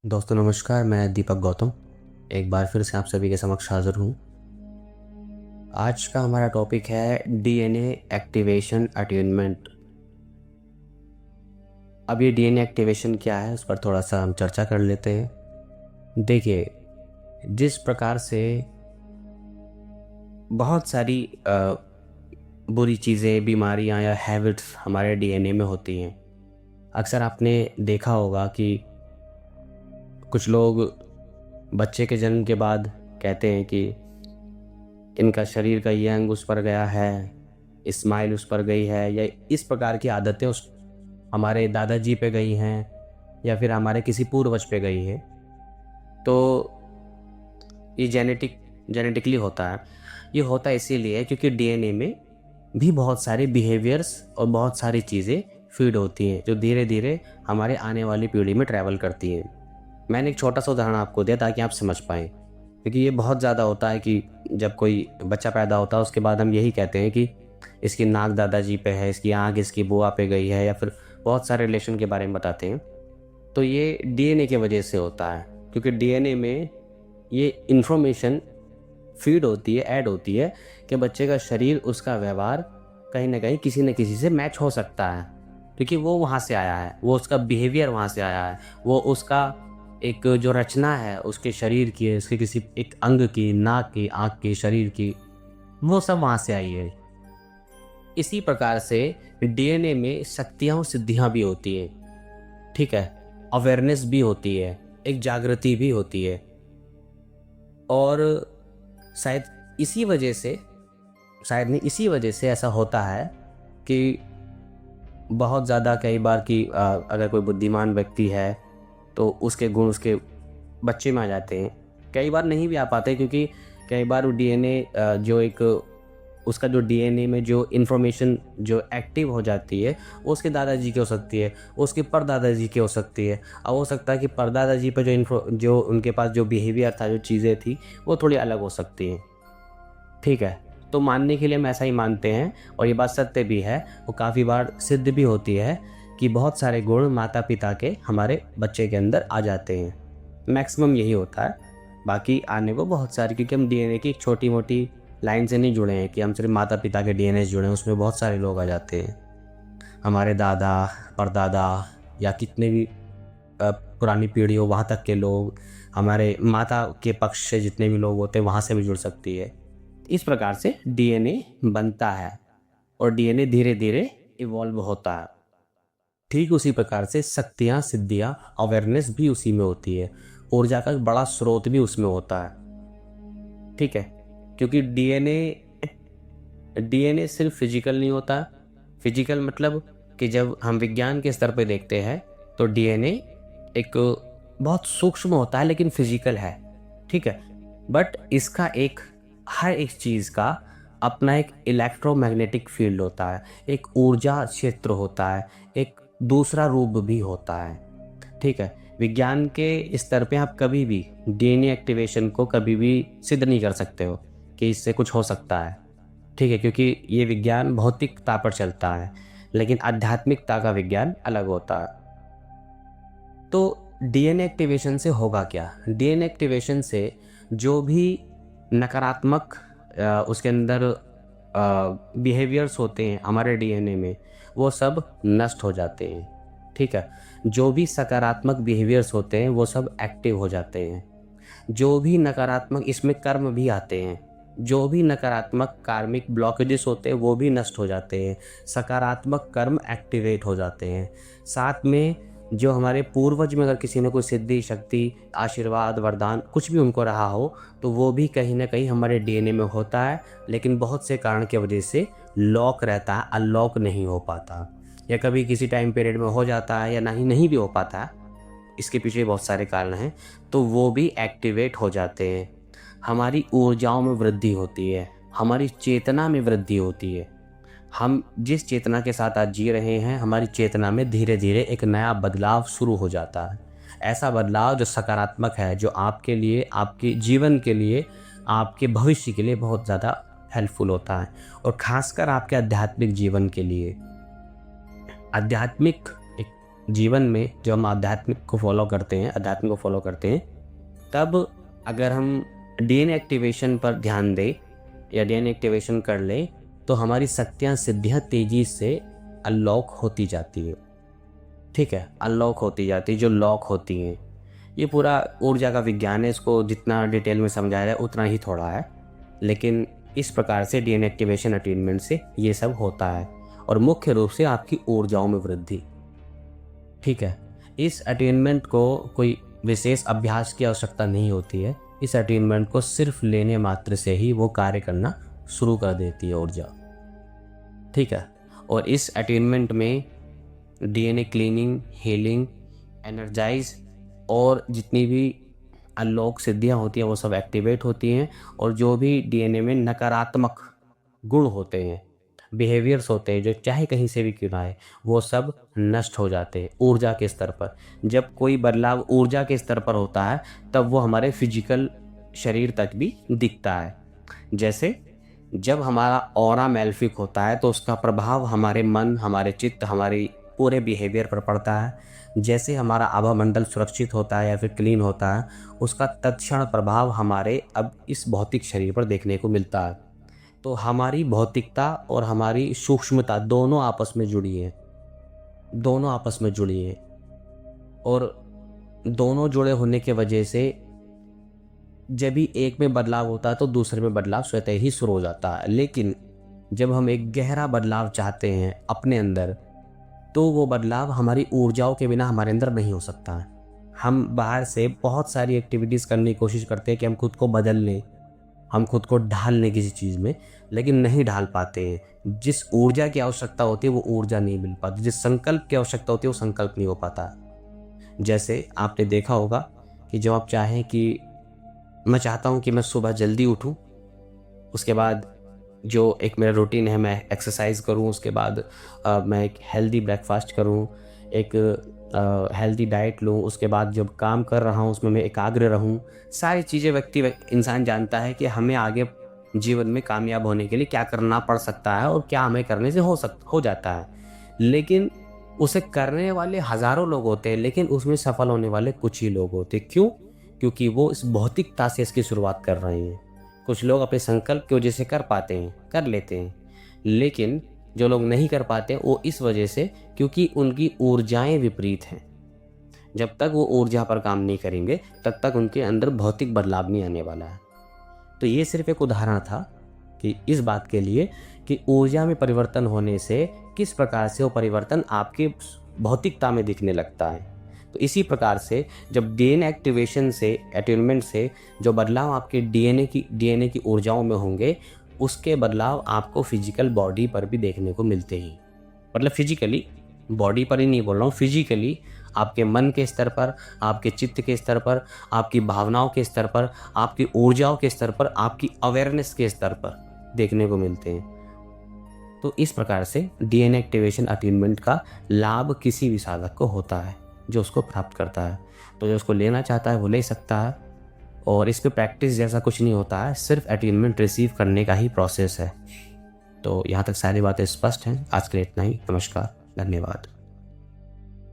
दोस्तों नमस्कार, मैं दीपक गौतम एक बार फिर से आप सभी के समक्ष हाजिर हूँ। आज का हमारा टॉपिक है डीएनए एक्टिवेशन अटेन्यूमेंट। अब ये डीएनए एक्टिवेशन क्या है उस पर थोड़ा सा हम चर्चा कर लेते हैं। देखिए, जिस प्रकार से बहुत सारी बुरी चीज़ें, बीमारियाँ या हैबिट्स हमारे डीएनए में होती हैं। अक्सर आपने देखा होगा कि कुछ लोग बच्चे के जन्म के बाद कहते हैं कि इनका शरीर का ये अंग उस पर गया है, स्माइल उस पर गई है, या इस प्रकार की आदतें उस हमारे दादाजी पे गई हैं या फिर हमारे किसी पूर्वज पे गई है। तो ये जेनेटिकली होता है। ये होता इसीलिए क्योंकि डीएनए में भी बहुत सारे बिहेवियर्स और बहुत सारी चीज़ें फीड होती हैं जो धीरे धीरे हमारे आने वाली पीढ़ी में ट्रैवल करती हैं। मैंने एक छोटा सा उदाहरण आपको दिया ताकि आप समझ पाएँ, क्योंकि ये बहुत ज़्यादा होता है कि जब कोई बच्चा पैदा होता है उसके बाद हम यही कहते हैं कि इसकी नाक दादाजी पे है, इसकी आँख इसकी बुआ पे गई है, या फिर बहुत सारे रिलेशन के बारे में बताते हैं। तो ये डीएनए की वजह से होता है, क्योंकि डीएनए में ये इन्फॉर्मेशन फीड होती है, ऐड होती है कि बच्चे का शरीर, उसका व्यवहार कहीं ना कहीं किसी न किसी से मैच हो सकता है, क्योंकि वो वहाँ से आया है, वो उसका बिहेवियर वहाँ से आया है, वो उसका एक जो रचना है उसके शरीर की, उसके किसी एक अंग की, नाक की, आँख की, शरीर की, वो सब वहाँ से आई है। इसी प्रकार से डीएनए में शक्तियाँ और सिद्धियाँ भी होती हैं, ठीक है, अवेयरनेस भी होती है, एक जागृति भी होती है। और शायद इसी वजह से, शायद नहीं इसी वजह से ऐसा होता है कि बहुत ज़्यादा कई बार कि अगर कोई बुद्धिमान व्यक्ति है तो उसके गुण उसके बच्चे में आ जाते हैं। कई बार नहीं भी आ पाते, क्योंकि कई बार वो डीएनए जो एक उसका जो डीएनए में जो इन्फॉर्मेशन जो एक्टिव हो जाती है वो उसके दादाजी की हो सकती है, उसके परदादाजी की हो सकती है। अब हो सकता है कि परदादाजी पर जो उनके पास जो बिहेवियर था, जो चीज़ें थी, वो थोड़ी अलग हो सकती हैं, ठीक है। तो मानने के लिए हम ऐसा ही मानते हैं, और ये बात सत्य भी है, वो काफ़ी बार सिद्ध भी होती है कि बहुत सारे गुण माता पिता के हमारे बच्चे के अंदर आ जाते हैं। मैक्सिमम यही होता है, बाकी आने को बहुत सारे, क्योंकि हम डीएनए की एक छोटी मोटी लाइन से नहीं जुड़े हैं कि हम सिर्फ माता पिता के डीएनए से जुड़े हैं, उसमें बहुत सारे लोग आ जाते हैं। हमारे दादा, परदादा, या कितने भी पुरानी पीढ़ी हो वहाँ तक के लोग, हमारे माता के पक्ष से जितने भी लोग होते हैं वहाँ से भी जुड़ सकती है। इस प्रकार से डीएनए बनता है और डीएनए धीरे धीरे इवॉल्व होता है। ठीक उसी प्रकार से शक्तियाँ, सिद्धियाँ, अवेयरनेस भी उसी में होती है। ऊर्जा का एक बड़ा स्रोत भी उसमें होता है, ठीक है। क्योंकि डीएनए सिर्फ फिजिकल नहीं होता। फिजिकल मतलब कि जब हम विज्ञान के स्तर पे देखते हैं तो डीएनए एक बहुत सूक्ष्म होता है लेकिन फिजिकल है, ठीक है। बट इसका एक हर एक चीज़ का अपना एक इलेक्ट्रोमैग्नेटिक फील्ड होता है, एक ऊर्जा क्षेत्र होता है, एक दूसरा रूप भी होता है, ठीक है। विज्ञान के स्तर पे आप कभी भी डीएनए एक्टिवेशन को कभी भी सिद्ध नहीं कर सकते हो कि इससे कुछ हो सकता है, ठीक है, क्योंकि ये विज्ञान भौतिकता पर चलता है, लेकिन आध्यात्मिकता का विज्ञान अलग होता है। तो डीएनए एक्टिवेशन से होगा क्या? डीएनए एक्टिवेशन से जो भी नकारात्मक उसके अंदर बिहेवियर्स होते हैं हमारे डीएनए में, वो सब नष्ट हो जाते हैं, ठीक है। जो भी सकारात्मक बिहेवियर्स होते हैं वो सब एक्टिव हो जाते हैं। जो भी नकारात्मक, इसमें कर्म भी आते हैं, जो भी नकारात्मक कार्मिक ब्लॉकेजेस होते हैं वो भी नष्ट हो जाते हैं, सकारात्मक कर्म एक्टिवेट हो जाते हैं। साथ में जो हमारे पूर्वज में अगर किसी ने कोई सिद्धि, शक्ति, आशीर्वाद, वरदान कुछ भी उनको रहा हो तो वो भी कहीं ना कहीं हमारे डीएनए में होता है, लेकिन बहुत से कारण की वजह से लॉक रहता है, अनलॉक नहीं हो पाता, या कभी किसी टाइम पीरियड में हो जाता है या नहीं भी हो पाता है। इसके पीछे बहुत सारे कारण हैं, तो वो भी एक्टिवेट हो जाते हैं। हमारी ऊर्जाओं में वृद्धि होती है, हमारी चेतना में वृद्धि होती है। हम जिस चेतना के साथ आज जी रहे हैं, हमारी चेतना में धीरे धीरे एक नया बदलाव शुरू हो जाता है। ऐसा बदलाव जो सकारात्मक है, जो आपके लिए, आपके जीवन के लिए, आपके भविष्य के लिए बहुत ज़्यादा हेल्पफुल होता है, और ख़ासकर आपके आध्यात्मिक जीवन के लिए। आध्यात्मिक एक जीवन में जब हम अध्यात्म को फॉलो करते हैं, तब अगर हम डीएनए एक्टिवेशन पर ध्यान दें या डीएनए एक्टिवेशन कर लें, तो हमारी शक्तियाँ सिद्धियाँ तेज़ी से अनलॉक होती जाती है। ठीक है, अनलॉक होती जाती है, जो लॉक होती हैं। ये पूरा ऊर्जा का विज्ञान है, इसको जितना डिटेल में समझाया जाए उतना ही थोड़ा है, लेकिन इस प्रकार से डीएनए एक्टिवेशन अटेनमेंट से ये सब होता है, और मुख्य रूप से आपकी ऊर्जाओं में वृद्धि। ठीक है, इस अटेनमेंट को कोई विशेष अभ्यास की आवश्यकता नहीं होती है। इस अटेनमेंट को सिर्फ लेने मात्र से ही वो कार्य करना शुरू कर देती है ऊर्जा। ठीक है, और इस अटेनमेंट में डीएनए क्लीनिंग, हीलिंग, एनर्जाइज और जितनी भी अनलॉक सिद्धियाँ होती हैं वो सब एक्टिवेट होती हैं, और जो भी डीएनए में नकारात्मक गुण होते हैं, बिहेवियर्स होते हैं, जो चाहे कहीं से भी क्यों ना आए, वो सब नष्ट हो जाते हैं ऊर्जा के स्तर पर। जब कोई बदलाव ऊर्जा के स्तर पर होता है तब वो हमारे फिजिकल शरीर तक भी दिखता है। जैसे जब हमारा ऑरा मैल्फिक होता है तो उसका प्रभाव हमारे मन, हमारे चित्त, हमारे पूरे बिहेवियर पर पड़ता है। जैसे हमारा आभामंडल सुरक्षित होता है या फिर क्लीन होता है, उसका तत्क्षण प्रभाव हमारे अब इस भौतिक शरीर पर देखने को मिलता है। तो हमारी भौतिकता और हमारी सूक्ष्मता दोनों आपस में जुड़ी है, और दोनों जुड़े होने के वजह से जब भी एक में बदलाव होता है तो दूसरे में बदलाव स्वतः ही शुरू हो जाता है। लेकिन जब हम एक गहरा बदलाव चाहते हैं अपने अंदर, तो वो बदलाव हमारी ऊर्जाओं के बिना हमारे अंदर नहीं हो सकता है। हम बाहर से बहुत सारी एक्टिविटीज़ करने की कोशिश करते हैं कि हम खुद को बदल लें, हम खुद को ढाल लें किसी चीज़ में, लेकिन नहीं ढाल पाते हैं। जिस ऊर्जा की आवश्यकता होती है वो ऊर्जा नहीं मिल पाती, जिस संकल्प की आवश्यकता होती है वो संकल्प नहीं हो पाता। जैसे आपने देखा होगा कि जब आप चाहें कि मैं चाहता हूँ कि मैं सुबह जल्दी उठूँ, उसके बाद जो एक मेरा रूटीन है, मैं एक्सरसाइज करूँ, उसके बाद मैं एक हेल्दी ब्रेकफास्ट करूँ, एक हेल्दी डाइट लूँ, उसके बाद जब काम कर रहा हूँ उसमें मैं एकाग्र रहूँ। सारी चीज़ें इंसान जानता है कि हमें आगे जीवन में कामयाब होने के लिए क्या करना पड़ सकता है और क्या हमें करने से हो जाता है। लेकिन उसे करने वाले हज़ारों लोग होते हैं, लेकिन उसमें सफल होने वाले कुछ ही लोग होते हैं। क्यों? क्योंकि वो इस भौतिकता से इसकी शुरुआत कर रहे हैं। कुछ लोग अपने संकल्प की वजह से कर पाते हैं, कर लेते हैं, लेकिन जो लोग नहीं कर पाते वो इस वजह से क्योंकि उनकी ऊर्जाएं विपरीत हैं। जब तक वो ऊर्जा पर काम नहीं करेंगे तब तक उनके अंदर भौतिक बदलाव नहीं आने वाला है। तो ये सिर्फ एक उदाहरण था कि इस बात के लिए कि ऊर्जा में परिवर्तन होने से किस प्रकार से वो परिवर्तन आपकी भौतिकता में दिखने लगता है। तो इसी प्रकार से जब डीएनए एक्टिवेशन से, अटेनमेंट से जो बदलाव आपके डीएनए की ऊर्जाओं में होंगे, उसके बदलाव आपको फिजिकल बॉडी पर भी देखने को मिलते ही। मतलब फिजिकली, बॉडी पर ही नहीं बोल रहा हूँ, फिजिकली आपके मन के स्तर पर, आपके चित्त के स्तर पर, आपकी भावनाओं के स्तर पर, आपकी ऊर्जाओं के स्तर पर, आपकी अवेयरनेस के स्तर पर देखने को मिलते हैं। तो इस प्रकार से डीएनए एक्टिवेशन अटेनमेंट का लाभ किसी भी साधक को होता है जो उसको प्राप्त करता है। तो जो उसको लेना चाहता है वो ले सकता है, और इस पे प्रैक्टिस जैसा कुछ नहीं होता है, सिर्फ अटेनमेंट रिसीव करने का ही प्रोसेस है। तो यहाँ तक सारी बातें स्पष्ट हैं। आज के लिए इतना ही। नमस्कार, धन्यवाद।